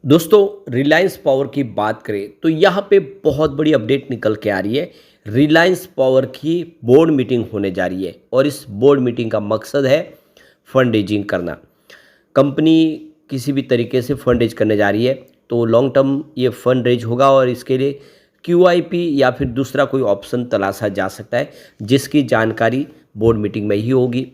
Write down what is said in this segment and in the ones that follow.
दोस्तों रिलायंस पावर की बात करें तो यहाँ पे बहुत बड़ी अपडेट निकल के आ रही है। रिलायंस पावर की बोर्ड मीटिंग होने जा रही है और इस बोर्ड मीटिंग का मकसद है फंड रेजिंग करना। कंपनी किसी भी तरीके से फंड रेज करने जा रही है तो लॉन्ग टर्म ये फंड रेज होगा और इसके लिए क्यूआईपी या फिर दूसरा कोई ऑप्शन तलाशा जा सकता है जिसकी जानकारी बोर्ड मीटिंग में ही होगी।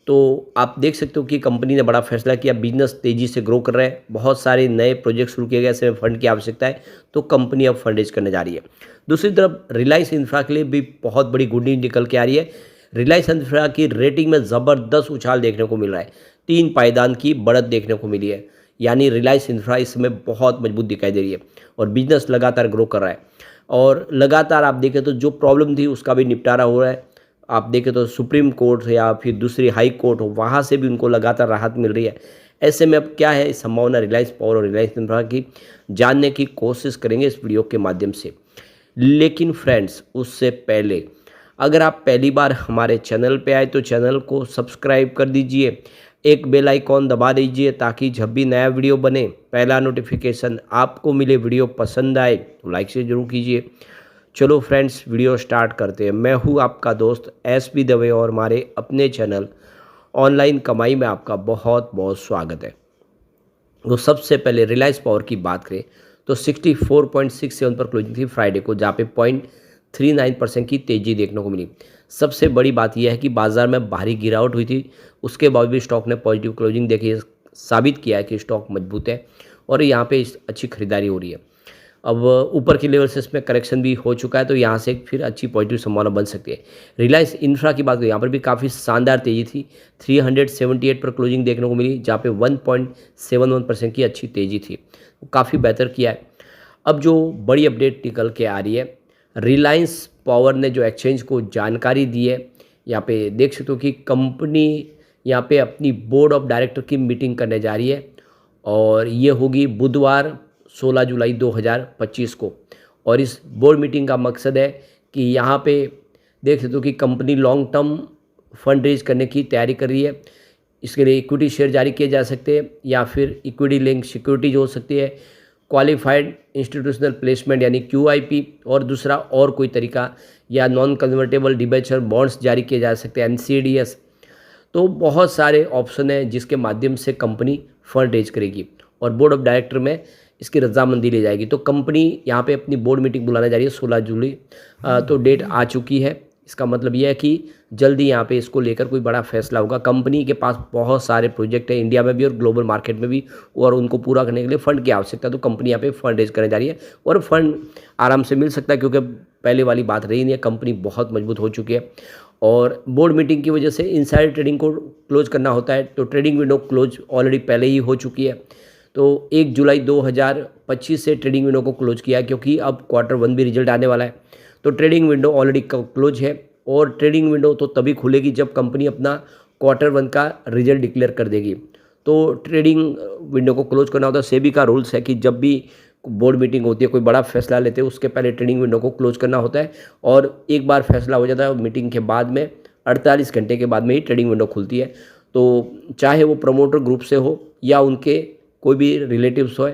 तो आप देख सकते हो कि कंपनी ने बड़ा फैसला किया, बिजनेस तेज़ी से ग्रो कर रहा है, बहुत सारे नए प्रोजेक्ट शुरू किए गए, ऐसे में फंड की आवश्यकता है तो कंपनी अब फंड रेज करने जा रही है। दूसरी तरफ रिलायंस इंफ्रा के लिए भी बहुत बड़ी गुड न्यूज निकल के आ रही है। रिलायंस इंफ्रा की रेटिंग में ज़बरदस्त उछाल देखने को मिल रहा है, 3 पायदान की बढ़त देखने को मिली है, यानी रिलायंस इंफ्रा इस समय बहुत मजबूत दिखाई दे रही है और बिजनेस लगातार ग्रो कर रहा है। और लगातार आप देखें तो जो प्रॉब्लम थी उसका भी निपटारा हो रहा है। आप देखें तो सुप्रीम कोर्ट या फिर दूसरी हाई कोर्ट हो, वहाँ से भी उनको लगातार राहत मिल रही है। ऐसे में अब क्या है इस संभावना रिलायंस पावर और रिलायंस इंफ्रा की जानने की कोशिश करेंगे इस वीडियो के माध्यम से। लेकिन फ्रेंड्स उससे पहले अगर आप पहली बार हमारे चैनल पे आए तो चैनल को सब्सक्राइब कर दीजिए, एक बेल आइकॉन दबा दीजिए ताकि जब भी नया वीडियो बने पहला नोटिफिकेशन आपको मिले। वीडियो पसंद आए तो लाइक से जरूर कीजिए। चलो फ्रेंड्स वीडियो स्टार्ट करते हैं। मैं हूँ आपका दोस्त एसपी दवे और हमारे अपने चैनल ऑनलाइन कमाई में आपका बहुत बहुत स्वागत है। तो सबसे पहले रिलायंस पावर की बात करें तो 64.67 पर क्लोजिंग थी फ्राइडे को, जहाँ पे 0.39% की तेज़ी देखने को मिली। सबसे बड़ी बात यह है कि बाजार में भारी गिरावट हुई थी, उसके बाद भी स्टॉक ने पॉजिटिव क्लोजिंग देखी, साबित किया है कि स्टॉक मजबूत है और यहाँ पे अच्छी खरीदारी हो रही है। अब ऊपर के लेवल से इसमें करेक्शन भी हो चुका है तो यहाँ से फिर अच्छी पॉजिटिव संभावना बन सकती है। रिलायंस इंफ्रा की बात करें, यहाँ पर भी काफ़ी शानदार तेज़ी थी, 378 पर क्लोजिंग देखने को मिली, जहाँ पे 1.71% की अच्छी तेज़ी थी, काफ़ी बेहतर किया है। अब जो बड़ी अपडेट निकल के आ रही है, रिलायंस पावर ने जो एक्सचेंज को जानकारी दी है, यहाँ पे देख सकते हो कि कंपनी यहाँ पे अपनी बोर्ड ऑफ डायरेक्टर की मीटिंग करने जा रही है और ये होगी बुधवार 16 जुलाई 2025 को। और इस बोर्ड मीटिंग का मकसद है कि यहाँ पे देख सकते हो कि company long term fund raise करने की तैयारी कर रही है। इसके लिए इक्विटी शेयर जारी किए जा सकते हैं या फिर इक्विटी लिंक सिक्योरिटीज हो सकती है, क्वालिफाइड इंस्टीट्यूशनल प्लेसमेंट यानी क्यूआईपी, और दूसरा और कोई तरीका, या नॉन कन्वर्टेबल डिबेंचर बॉन्ड्स जारी किए जा सकते हैं एनसीडीएस। तो बहुत सारे ऑप्शन हैं जिसके माध्यम से कंपनी फंड रेज करेगी और बोर्ड ऑफ डायरेक्टर में इसकी रजामंदी ली जाएगी। तो कंपनी यहाँ पे अपनी बोर्ड मीटिंग बुलाने जा रही है 16 जुलाई। तो डेट आ चुकी है, इसका मतलब यह है कि जल्दी यहाँ पे इसको लेकर कोई बड़ा फैसला होगा। कंपनी के पास बहुत सारे प्रोजेक्ट हैं इंडिया में भी और ग्लोबल मार्केट में भी, और उनको पूरा करने के लिए फंड की आवश्यकता है। तो कंपनी यहाँ पे फंड रेज करने जा रही है और फंड आराम से मिल सकता है क्योंकि पहले वाली बात रही नहीं है, कंपनी बहुत मजबूत हो चुकी है। और बोर्ड मीटिंग की वजह से इनसाइड ट्रेडिंग को क्लोज करना होता है, तो ट्रेडिंग विंडो क्लोज ऑलरेडी पहले ही हो चुकी है। तो 1 जुलाई 2025 से ट्रेडिंग विंडो को क्लोज किया क्योंकि अब Q1 भी रिजल्ट आने वाला है। तो ट्रेडिंग विंडो ऑलरेडी क्लोज है और ट्रेडिंग विंडो तो तभी खुलेगी जब कंपनी अपना Q1 का रिजल्ट डिक्लेयर कर देगी। तो ट्रेडिंग विंडो को क्लोज करना होता है। सेबी का रूल्स है कि जब भी बोर्ड मीटिंग होती है, कोई बड़ा फैसला लेते हैं, उसके पहले ट्रेडिंग विंडो को क्लोज करना होता है और एक बार फैसला हो जाता है मीटिंग के बाद में 48 घंटे के बाद में ही ट्रेडिंग विंडो खुलती है। तो चाहे वो प्रमोटर ग्रुप से हो या उनके कोई भी रिलेटिव्स हो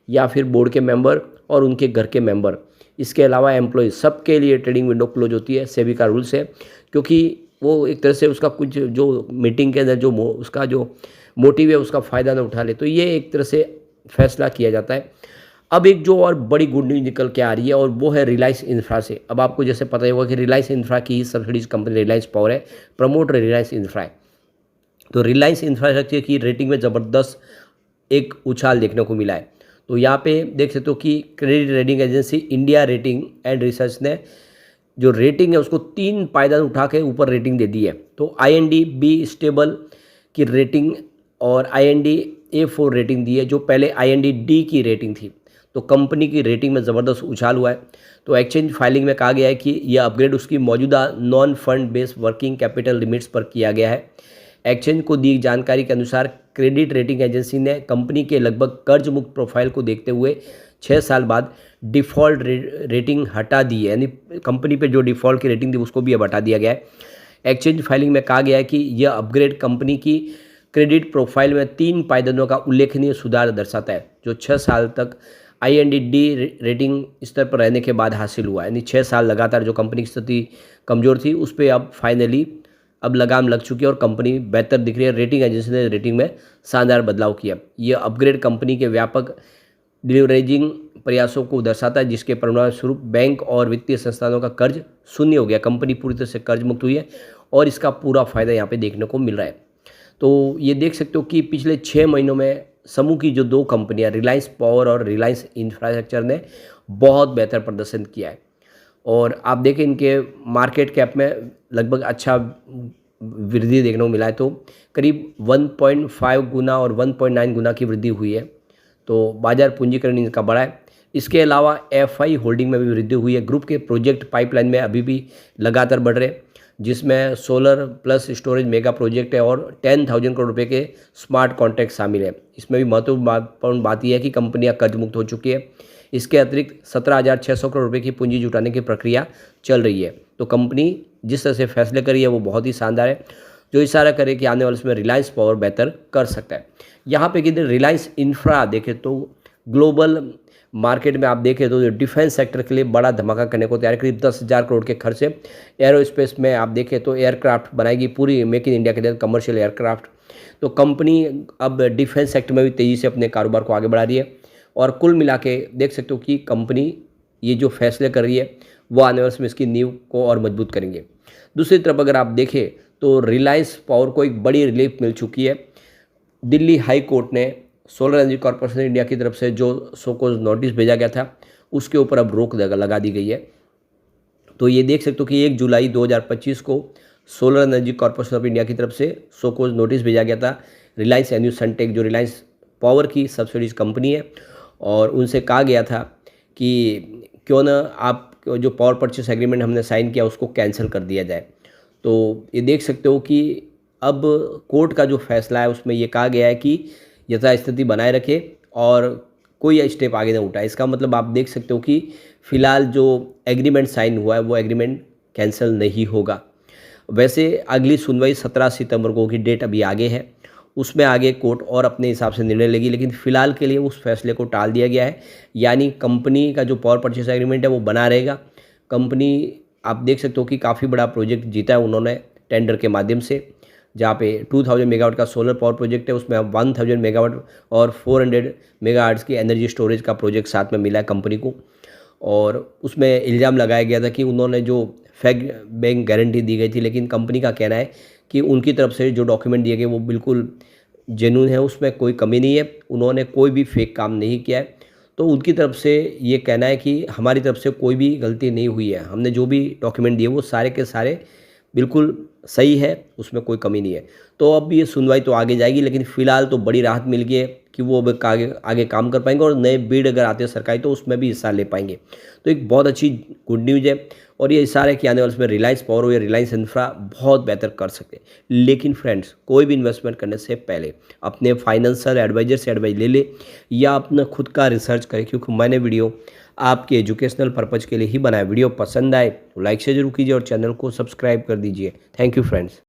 या फिर बोर्ड के मेंबर और उनके घर के मेंबर, इसके अलावा एम्प्लॉय, सबके लिए ट्रेडिंग विंडो क्लोज होती है। सेबी का रूल्स है क्योंकि वो एक तरह से उसका कुछ जो मीटिंग के अंदर जो उसका जो मोटिव है उसका फ़ायदा ना उठा ले, तो ये एक तरह से फैसला किया जाता है। अब एक जो और बड़ी गुड न्यूज़ निकल के आ रही है और वो है रिलायंस इंफ्रा से। अब आपको जैसे पता ही होगा कि रिलायंस इंफ्रा की ही सब्सिडीज कंपनी रिलायंस पावर है, प्रमोटर रिलायंस इंफ्रा है। तो रिलायंस इंफ्रास्ट्रक्चर की रेटिंग में ज़बरदस्त एक उछाल देखने को मिला है। तो यहाँ पे देख सकते हो कि credit rating agency India rating and research ने जो रेटिंग है उसको 3 पायदान उठा के ऊपर रेटिंग दे दी है। तो IND बी स्टेबल की रेटिंग और IND A4 रेटिंग दी है, जो पहले IND D की रेटिंग थी। तो कंपनी की रेटिंग में ज़बरदस्त उछाल हुआ है। तो एक्सचेंज फाइलिंग में कहा गया है कि यह अपग्रेड उसकी मौजूदा non fund based working capital limits पर किया गया है। एक्सचेंज को दी जानकारी के अनुसार क्रेडिट रेटिंग एजेंसी ने कंपनी के लगभग कर्ज मुक्त प्रोफाइल को देखते हुए 6 साल बाद डिफ़ॉल्ट रेटिंग हटा दी है, यानी कंपनी पे जो डिफ़ॉल्ट की रेटिंग थी उसको भी अब हटा दिया गया है। एक्सचेंज फाइलिंग में कहा गया है कि यह अपग्रेड कंपनी की क्रेडिट प्रोफाइल में 3 पायदानों का उल्लेखनीय सुधार दर्शाता है, जो 6 साल तक IND रेटिंग स्तर पर रहने के बाद हासिल हुआ। यानी 6 साल लगातार जो कंपनी की स्थिति कमज़ोर थी, उस पे अब फाइनली अब लगाम लग चुकी है और कंपनी बेहतर दिख रही है। रेटिंग एजेंसी ने रेटिंग में शानदार बदलाव किया। यह अपग्रेड कंपनी के व्यापक डिलीवरेजिंग प्रयासों को दर्शाता है, जिसके परिणामस्वरूप बैंक और वित्तीय संस्थानों का कर्ज शून्य हो गया। कंपनी पूरी तरह से कर्ज मुक्त हुई है और इसका पूरा फायदा यहाँ पे देखने को मिल रहा है। तो ये देख सकते हो कि पिछले 6 महीनों में समूह की जो 2 कंपनियां रिलायंस पावर और रिलायंस इंफ्रास्ट्रक्चर ने बहुत बेहतर प्रदर्शन किया है। और आप देखें इनके मार्केट कैप में लगभग अच्छा वृद्धि देखने को मिला है। तो करीब 1.5 गुना और 1.9 गुना की वृद्धि हुई है। तो बाजार पूंजीकरण इनका बढ़ा है। इसके अलावा FI होल्डिंग में भी वृद्धि हुई है। ग्रुप के प्रोजेक्ट पाइपलाइन में अभी भी लगातार बढ़ रहे, जिसमें solar plus storage mega project है और 10,000 करोड़ रुपए के स्मार्ट कॉन्ट्रैक्ट शामिल है। इसमें भी महत्वपूर्ण बात यह है कि कंपनियां कर्ज मुक्त हो चुकी है। इसके अतिरिक्त 17,600 करोड़ रुपए की पूंजी जुटाने की प्रक्रिया चल रही है। तो कंपनी जिस तरह से फैसले करी है वो बहुत ही शानदार है, जो इशारा करे कि आने वाले समय रिलायंस पावर बेहतर कर सकता है। यहाँ पे किधर रिलायंस इंफ्रा देखें तो ग्लोबल मार्केट में आप देखें तो डिफेंस सेक्टर के लिए बड़ा धमाका करने को तैयार है। करीब 10,000 करोड़ के खर्च से एरोस्पेस में आप देखें तो एयरक्राफ्ट बनाएगी, पूरी मेक इन इंडिया के तहत कमर्शियल एयरक्राफ्ट। तो कंपनी अब डिफेंस सेक्टर में भी तेज़ी से अपने कारोबार को आगे बढ़ा रही है और कुल मिला के देख सकते हो कि कंपनी ये जो फैसले कर रही है वो आने वाले समय इसकी नींव को और मजबूत करेंगे। दूसरी तरफ अगर आप देखें तो रिलायंस पावर को एक बड़ी रिलीफ मिल चुकी है। दिल्ली हाई कोर्ट ने सोलर एनर्जी कॉर्पोरेशन इंडिया की तरफ से जो सो-कॉल्ड नोटिस भेजा गया था उसके ऊपर अब रोक लगा दी गई है। तो ये देख सकते हो कि 1 जुलाई 2025 को solar energy corporation of India की तरफ से सो-कॉल्ड नोटिस भेजा गया था रिलायंस एन्यू सनटेक, जो रिलायंस पावर की सब्सिडीज कंपनी है, और उनसे कहा गया था कि क्यों ना आप जो पावर परचेस एग्रीमेंट हमने साइन किया उसको कैंसिल कर दिया जाए। तो ये देख सकते हो कि अब कोर्ट का जो फैसला है उसमें ये कहा गया है कि यथास्थिति बनाए रखे और कोई स्टेप आगे ना उठाए। इसका मतलब आप देख सकते हो कि फिलहाल जो एग्रीमेंट साइन हुआ है वो एग्रीमेंट कैंसिल नहीं होगा। वैसे अगली सुनवाई 17 सितंबर को की डेट अभी आगे है, उसमें आगे कोर्ट और अपने हिसाब से निर्णय लेगी, लेकिन फिलहाल के लिए उस फैसले को टाल दिया गया है। यानी कंपनी का जो पावर परचेस एग्रीमेंट है वो बना रहेगा। कंपनी आप देख सकते हो कि काफ़ी बड़ा प्रोजेक्ट जीता है उन्होंने टेंडर के माध्यम से, जहाँ पे 2000 मेगावाट का सोलर पावर प्रोजेक्ट है, उसमें 1000 मेगावाट और 400 मेगाहर्ट्ज़ की एनर्जी स्टोरेज का प्रोजेक्ट साथ में मिला है कंपनी को। और उसमें इल्ज़ाम लगाया गया था कि उन्होंने जो फैक्ट बैंक गारंटी दी गई थी, लेकिन कंपनी का कहना है कि उनकी तरफ से जो डॉक्यूमेंट दिए गए वो बिल्कुल जेन्युइन है, उसमें कोई कमी नहीं है, उन्होंने कोई भी फेक काम नहीं किया है। तो उनकी तरफ से ये कहना है कि हमारी तरफ से कोई भी गलती नहीं हुई है, हमने जो भी डॉक्यूमेंट दिए वो सारे के सारे बिल्कुल सही है, उसमें कोई कमी नहीं है। तो अब ये सुनवाई तो आगे जाएगी, लेकिन फ़िलहाल तो बड़ी राहत मिल गई है कि वो अब आगे काम कर पाएंगे और नए बिड अगर आते हैं सरकारी तो उसमें भी हिस्सा ले पाएंगे। तो एक बहुत अच्छी गुड न्यूज़ है और ये इशारा है कि आने वाले समय रिलायंस पावर और या रिलायंस इंफ्रा बहुत बेहतर कर सकते हैं। लेकिन फ्रेंड्स, कोई भी इन्वेस्टमेंट करने से पहले अपने फाइनेंशियल एडवाइजर से एडवाइस ले ले या अपना खुद का रिसर्च करें, क्योंकि मैंने वीडियो आपके एजुकेशनल पर्पज़ के लिए ही बनाया। वीडियो पसंद आए तो लाइक से जरूर कीजिए और चैनल को सब्सक्राइब कर दीजिए। Thank you friends.